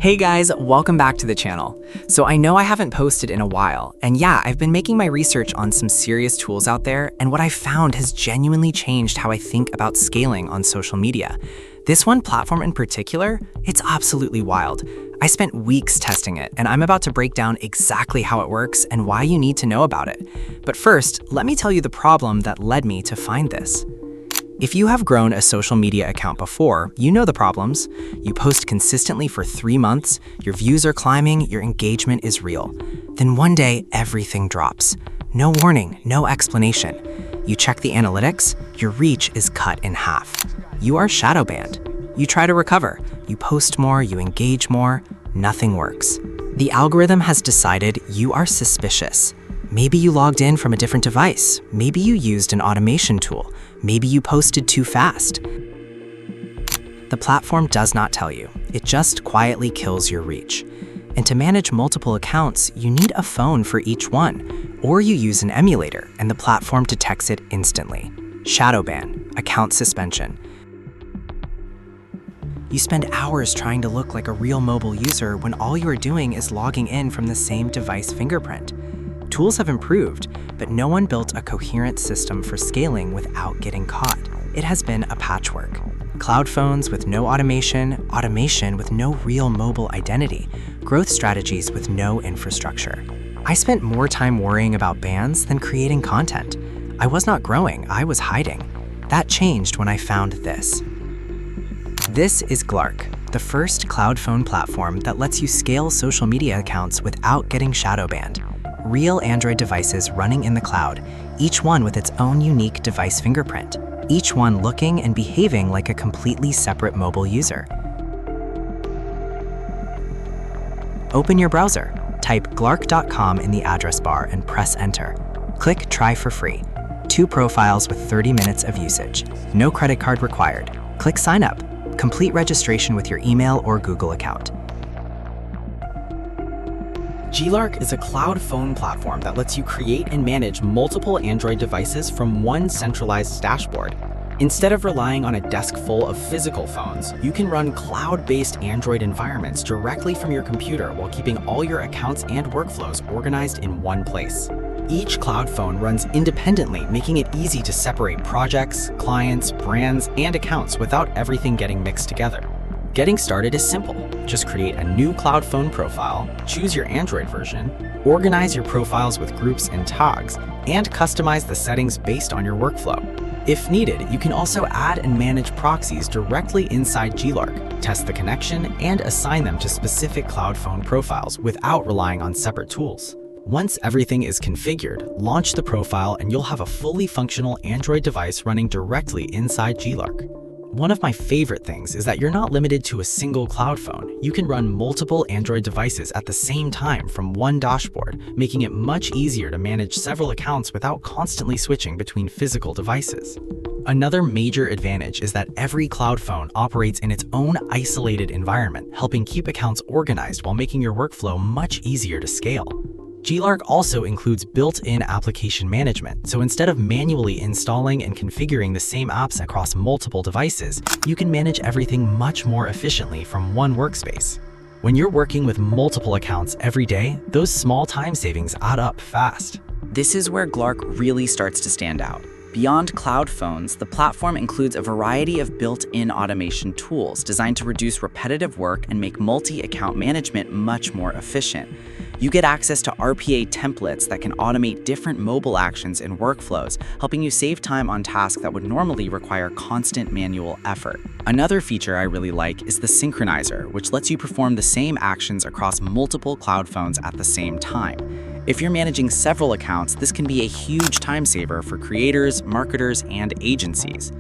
Hey guys, welcome back to the channel. So I know I haven't posted in a while, and yeah, I've been making my research on some serious tools out there, and what I found has genuinely changed how I think about scaling on social media. This one platform in particular, it's absolutely wild. I spent weeks testing it, and I'm about to break down exactly how it works and why you need to know about it. But first, let me tell you the problem that led me to find this. If you have grown a social media account before, you know the problems. You post consistently for 3 months, your views are climbing, your engagement is real. Then one day, everything drops. No warning, no explanation. You check the analytics, your reach is cut in half. You are shadow banned. You try to recover. You post more, you engage more, nothing works. The algorithm has decided you are suspicious. Maybe you logged in from a different device. Maybe you used an automation tool. Maybe you posted too fast. The platform does not tell you. It just quietly kills your reach. And to manage multiple accounts, you need a phone for each one, or you use an emulator and the platform detects it instantly. Shadow ban, account suspension. You spend hours trying to look like a real mobile user when all you are doing is logging in from the same device fingerprint. Tools have improved, but no one built a coherent system for scaling without getting caught. It has been a patchwork. Cloud phones with no automation, automation with no real mobile identity, growth strategies with no infrastructure. I spent more time worrying about bans than creating content. I was not growing, I was hiding. That changed when I found this. This is GeeLark, the first cloud phone platform that lets you scale social media accounts without getting shadow banned. Real Android devices running in the cloud, each one with its own unique device fingerprint, each one looking and behaving like a completely separate mobile user. Open your browser, type geelark.com in the address bar and press enter. Click Try for free. 2 profiles with 30 minutes of usage. No credit card required. Click Sign Up. Complete registration with your email or Google account. GeeLark is a cloud phone platform that lets you create and manage multiple Android devices from one centralized dashboard. Instead of relying on a desk full of physical phones, you can run cloud-based Android environments directly from your computer while keeping all your accounts and workflows organized in one place. Each cloud phone runs independently, making it easy to separate projects, clients, brands, and accounts without everything getting mixed together. Getting started is simple. Just create a new cloud phone profile, choose your Android version, organize your profiles with groups and tags, and customize the settings based on your workflow. If needed, you can also add and manage proxies directly inside GeeLark, test the connection, and assign them to specific cloud phone profiles without relying on separate tools. Once everything is configured, launch the profile and you'll have a fully functional Android device running directly inside GeeLark. One of my favorite things is that you're not limited to a single cloud phone. You can run multiple Android devices at the same time from one dashboard, making it much easier to manage several accounts without constantly switching between physical devices. Another major advantage is that every cloud phone operates in its own isolated environment, helping keep accounts organized while making your workflow much easier to scale. GeeLark also includes built-in application management, so instead of manually installing and configuring the same apps across multiple devices, you can manage everything much more efficiently from one workspace. When you're working with multiple accounts every day, those small time savings add up fast. This is where GeeLark really starts to stand out. Beyond cloud phones, the platform includes a variety of built-in automation tools designed to reduce repetitive work and make multi-account management much more efficient. You get access to RPA templates that can automate different mobile actions and workflows, helping you save time on tasks that would normally require constant manual effort. Another feature I really like is the Synchronizer, which lets you perform the same actions across multiple cloud phones at the same time. If you're managing several accounts, this can be a huge time saver for creators, marketers, and agencies.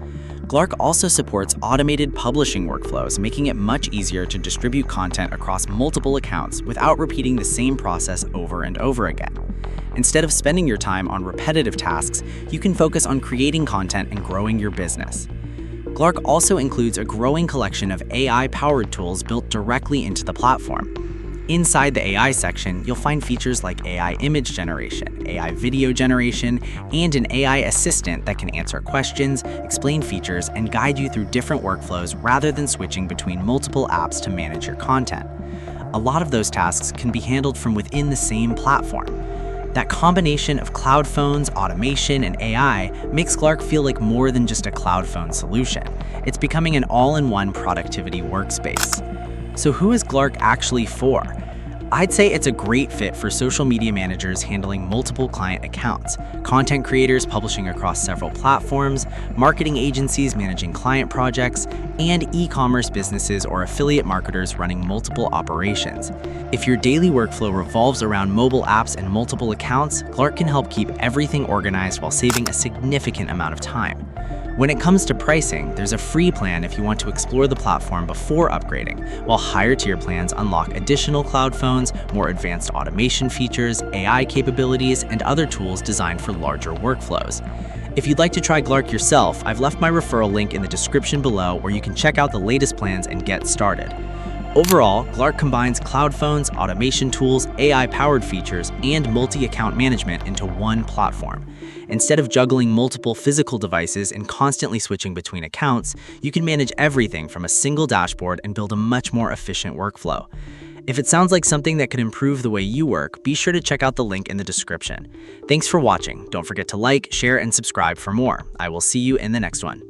GeeLark also supports automated publishing workflows, making it much easier to distribute content across multiple accounts without repeating the same process over and over again. Instead of spending your time on repetitive tasks, you can focus on creating content and growing your business. GeeLark also includes a growing collection of AI-powered tools built directly into the platform. Inside the AI section, you'll find features like AI image generation, AI video generation, and an AI assistant that can answer questions, explain features, and guide you through different workflows rather than switching between multiple apps to manage your content. a lot of those tasks can be handled from within the same platform. That combination of cloud phones, automation, and AI makes GeeLark feel like more than just a cloud phone solution. It's becoming an all-in-one productivity workspace. So who is GeeLark actually for? I'd say it's a great fit for social media managers handling multiple client accounts, content creators publishing across several platforms, marketing agencies managing client projects, and e-commerce businesses or affiliate marketers running multiple operations. If your daily workflow revolves around mobile apps and multiple accounts, GeeLark can help keep everything organized while saving a significant amount of time. When it comes to pricing, there's a free plan if you want to explore the platform before upgrading, while higher tier plans unlock additional cloud phones, more advanced automation features, AI capabilities, and other tools designed for larger workflows. If you'd like to try GeeLark yourself, I've left my referral link in the description below where you can check out the latest plans and get started. Overall, GeeLark combines cloud phones, automation tools, AI-powered features, and multi-account management into one platform. Instead of juggling multiple physical devices and constantly switching between accounts, you can manage everything from a single dashboard and build a much more efficient workflow. If it sounds like something that could improve the way you work, be sure to check out the link in the description. Thanks for watching. Don't forget to like, share, and subscribe for more. I will see you in the next one.